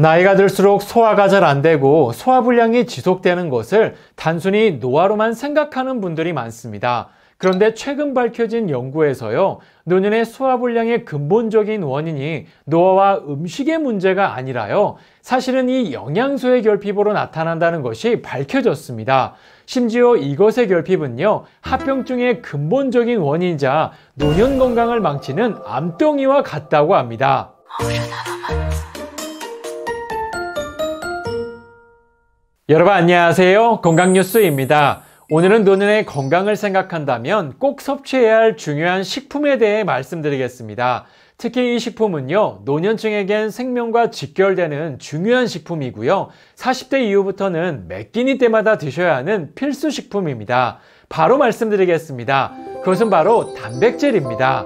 나이가 들수록 소화가 잘 안 되고 소화불량이 지속되는 것을 단순히 노화로만 생각하는 분들이 많습니다. 그런데 최근 밝혀진 연구에서요, 노년의 소화불량의 근본적인 원인이 노화와 음식의 문제가 아니라요, 사실은 이 영양소의 결핍으로 나타난다는 것이 밝혀졌습니다. 심지어 이것의 결핍은요, 합병증의 근본적인 원인이자 노년 건강을 망치는 암덩이와 같다고 합니다. 여러분 안녕하세요. 건강뉴스입니다. 오늘은 노년의 건강을 생각한다면 꼭 섭취해야 할 중요한 식품에 대해 말씀드리겠습니다. 특히 이 식품은요, 노년층에겐 생명과 직결되는 중요한 식품이고요. 40대 이후부터는 매 끼니 때마다 드셔야 하는 필수 식품입니다. 바로 말씀드리겠습니다. 그것은 바로 단백질입니다.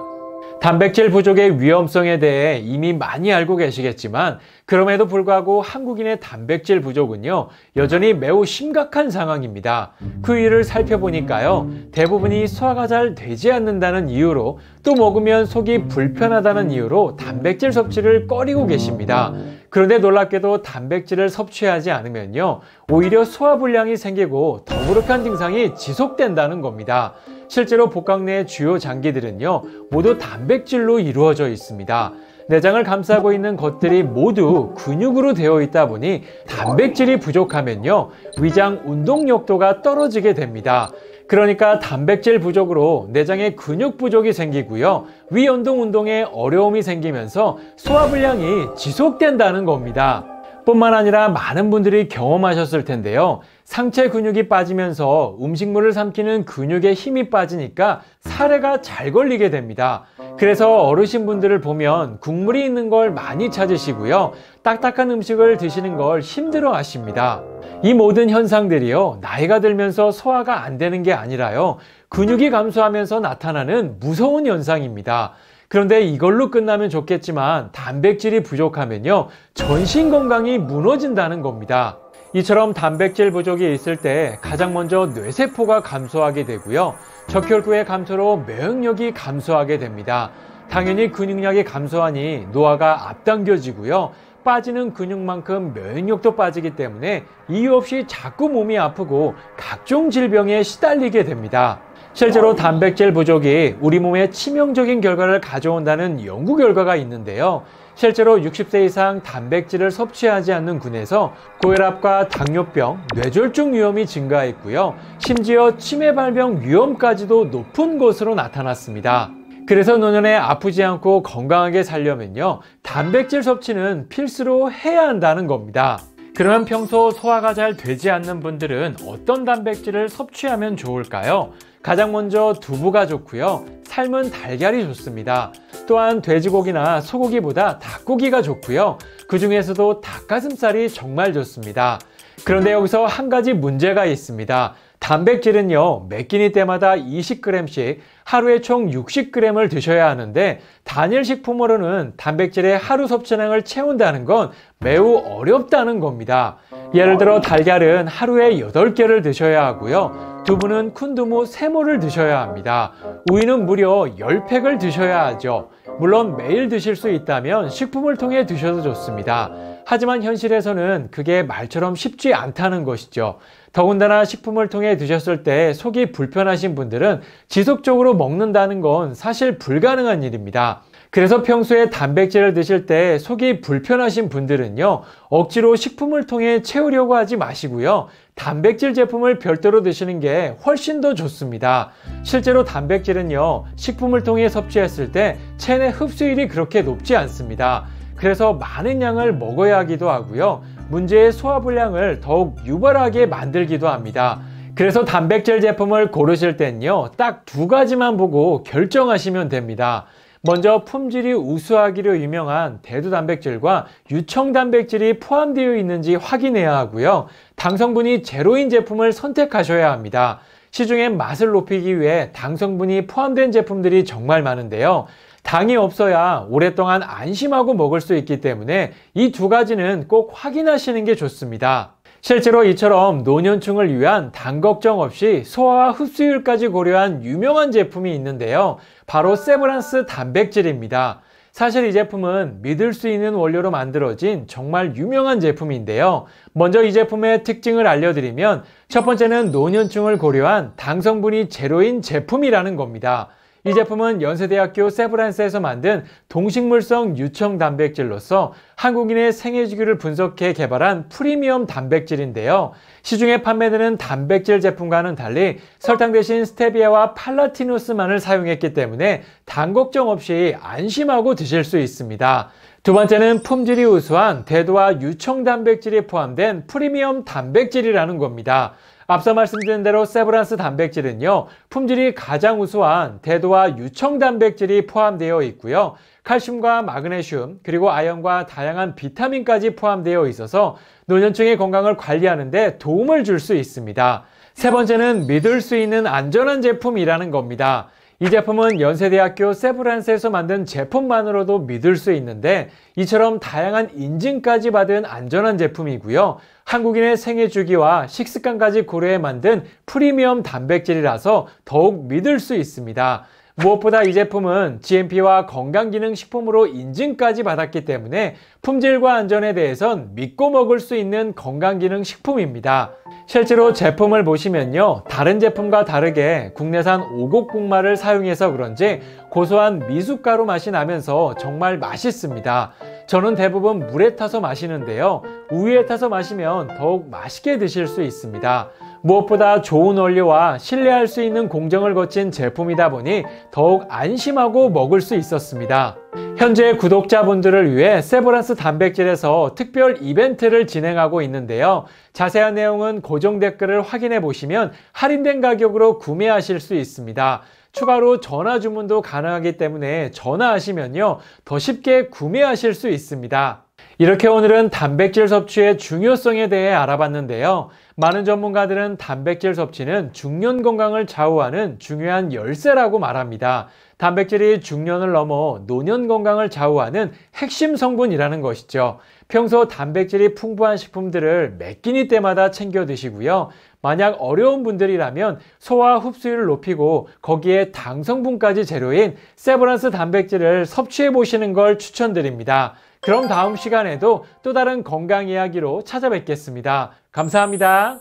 단백질 부족의 위험성에 대해 이미 많이 알고 계시겠지만 그럼에도 불구하고 한국인의 단백질 부족은요, 여전히 매우 심각한 상황입니다. 그 이유를 살펴보니까요, 대부분이 소화가 잘 되지 않는다는 이유로, 또 먹으면 속이 불편하다는 이유로 단백질 섭취를 꺼리고 계십니다. 그런데 놀랍게도 단백질을 섭취하지 않으면요, 오히려 소화불량이 생기고 더부룩한 증상이 지속된다는 겁니다. 실제로 복강 내의 주요 장기들은요, 모두 단백질로 이루어져 있습니다. 내장을 감싸고 있는 것들이 모두 근육으로 되어 있다 보니 단백질이 부족하면요, 위장 운동력도가 떨어지게 됩니다. 그러니까 단백질 부족으로 내장에 근육 부족이 생기고요, 위연동 운동에 어려움이 생기면서 소화불량이 지속된다는 겁니다. 뿐만 아니라 많은 분들이 경험하셨을 텐데요, 상체 근육이 빠지면서 음식물을 삼키는 근육에 힘이 빠지니까 살에가 잘 걸리게 됩니다. 그래서 어르신분들을 보면 국물이 있는 걸 많이 찾으시고요, 딱딱한 음식을 드시는 걸 힘들어 하십니다. 이 모든 현상들이요, 나이가 들면서 소화가 안 되는 게 아니라요, 근육이 감소하면서 나타나는 무서운 현상입니다. 그런데 이걸로 끝나면 좋겠지만 단백질이 부족하면요, 전신 건강이 무너진다는 겁니다. 이처럼 단백질 부족이 있을 때 가장 먼저 뇌세포가 감소하게 되고요, 적혈구의 감소로 면역력이 감소하게 됩니다. 당연히 근육량이 감소하니 노화가 앞당겨지고요, 빠지는 근육만큼 면역력도 빠지기 때문에 이유 없이 자꾸 몸이 아프고 각종 질병에 시달리게 됩니다. 실제로 단백질 부족이 우리 몸에 치명적인 결과를 가져온다는 연구 결과가 있는데요, 실제로 60세 이상 단백질을 섭취하지 않는 군에서 고혈압과 당뇨병, 뇌졸중 위험이 증가했고요, 심지어 치매 발병 위험까지도 높은 것으로 나타났습니다. 그래서 노년에 아프지 않고 건강하게 살려면요, 단백질 섭취는 필수로 해야 한다는 겁니다. 그러면 평소 소화가 잘 되지 않는 분들은 어떤 단백질을 섭취하면 좋을까요? 가장 먼저 두부가 좋고요, 삶은 달걀이 좋습니다. 또한 돼지고기나 소고기보다 닭고기가 좋고요, 그 중에서도 닭가슴살이 정말 좋습니다. 그런데 여기서 한 가지 문제가 있습니다. 단백질은요, 매 끼니 때마다 20g씩 하루에 총 60g을 드셔야 하는데 단일 식품으로는 단백질의 하루 섭취량을 채운다는 건 매우 어렵다는 겁니다. 예를 들어 달걀은 하루에 8개를 드셔야 하고요, 두부는 쿤두무 3모를 드셔야 합니다. 우유는 무려 10팩을 드셔야 하죠. 물론 매일 드실 수 있다면 식품을 통해 드셔도 좋습니다. 하지만 현실에서는 그게 말처럼 쉽지 않다는 것이죠. 더군다나 식품을 통해 드셨을 때 속이 불편하신 분들은 지속적으로 먹는다는 건 사실 불가능한 일입니다. 그래서 평소에 단백질을 드실 때 속이 불편하신 분들은요, 억지로 식품을 통해 채우려고 하지 마시고요, 단백질 제품을 별도로 드시는 게 훨씬 더 좋습니다. 실제로 단백질은요, 식품을 통해 섭취했을 때 체내 흡수율이 그렇게 높지 않습니다. 그래서 많은 양을 먹어야 하기도 하고요, 문제의 소화불량을 더욱 유발하게 만들기도 합니다. 그래서 단백질 제품을 고르실 땐요, 딱 2가지만 보고 결정하시면 됩니다. 먼저 품질이 우수하기로 유명한 대두 단백질과 유청 단백질이 포함되어 있는지 확인해야 하고요, 당성분이 제로인 제품을 선택하셔야 합니다. 시중엔 맛을 높이기 위해 당성분이 포함된 제품들이 정말 많은데요, 당이 없어야 오랫동안 안심하고 먹을 수 있기 때문에 이 2가지는 꼭 확인하시는 게 좋습니다. 실제로 이처럼 노년층을 위한 당 걱정 없이 소화와 흡수율까지 고려한 유명한 제품이 있는데요, 바로 세브란스 단백질입니다. 사실 이 제품은 믿을 수 있는 원료로 만들어진 정말 유명한 제품인데요. 먼저 이 제품의 특징을 알려드리면 첫 번째는 노년층을 고려한 당 성분이 제로인 제품이라는 겁니다. 이 제품은 연세대학교 세브란스에서 만든 동식물성 유청 단백질로서 한국인의 생애 주기를 분석해 개발한 프리미엄 단백질인데요. 시중에 판매되는 단백질 제품과는 달리 설탕 대신 스테비아와 팔라티누스만을 사용했기 때문에 당 걱정 없이 안심하고 드실 수 있습니다. 두 번째는 품질이 우수한 대도와 유청 단백질이 포함된 프리미엄 단백질이라는 겁니다. 앞서 말씀드린 대로 세브란스 단백질은요, 품질이 가장 우수한 대도와 유청 단백질이 포함되어 있고요. 칼슘과 마그네슘, 그리고 아연과 다양한 비타민까지 포함되어 있어서 노년층의 건강을 관리하는 데 도움을 줄 수 있습니다. 세 번째는 믿을 수 있는 안전한 제품이라는 겁니다. 이 제품은 연세대학교 세브란스에서 만든 제품만으로도 믿을 수 있는데 이처럼 다양한 인증까지 받은 안전한 제품이고요. 한국인의 생애 주기와 식습관까지 고려해 만든 프리미엄 단백질이라서 더욱 믿을 수 있습니다. 무엇보다 이 제품은 GMP와 건강기능식품으로 인증까지 받았기 때문에 품질과 안전에 대해선 믿고 먹을 수 있는 건강기능식품입니다. 실제로 제품을 보시면요, 다른 제품과 다르게 국내산 오곡곡마를 사용해서 그런지 고소한 미숫가루 맛이 나면서 정말 맛있습니다. 저는 대부분 물에 타서 마시는데요, 우유에 타서 마시면 더욱 맛있게 드실 수 있습니다. 무엇보다 좋은 원료와 신뢰할 수 있는 공정을 거친 제품이다 보니 더욱 안심하고 먹을 수 있었습니다. 현재 구독자분들을 위해 세브란스 단백질에서 특별 이벤트를 진행하고 있는데요. 자세한 내용은 고정 댓글을 확인해 보시면 할인된 가격으로 구매하실 수 있습니다. 추가로 전화 주문도 가능하기 때문에 전화하시면요, 더 쉽게 구매하실 수 있습니다. 이렇게 오늘은 단백질 섭취의 중요성에 대해 알아봤는데요. 많은 전문가들은 단백질 섭취는 중년 건강을 좌우하는 중요한 열쇠라고 말합니다. 단백질이 중년을 넘어 노년 건강을 좌우하는 핵심 성분이라는 것이죠. 평소 단백질이 풍부한 식품들을 매 끼니 때마다 챙겨 드시고요. 만약 어려운 분들이라면 소화 흡수율을 높이고 거기에 당 성분까지 제로인 세브란스 단백질을 섭취해 보시는 걸 추천드립니다. 그럼 다음 시간에도 또 다른 건강 이야기로 찾아뵙겠습니다. 감사합니다.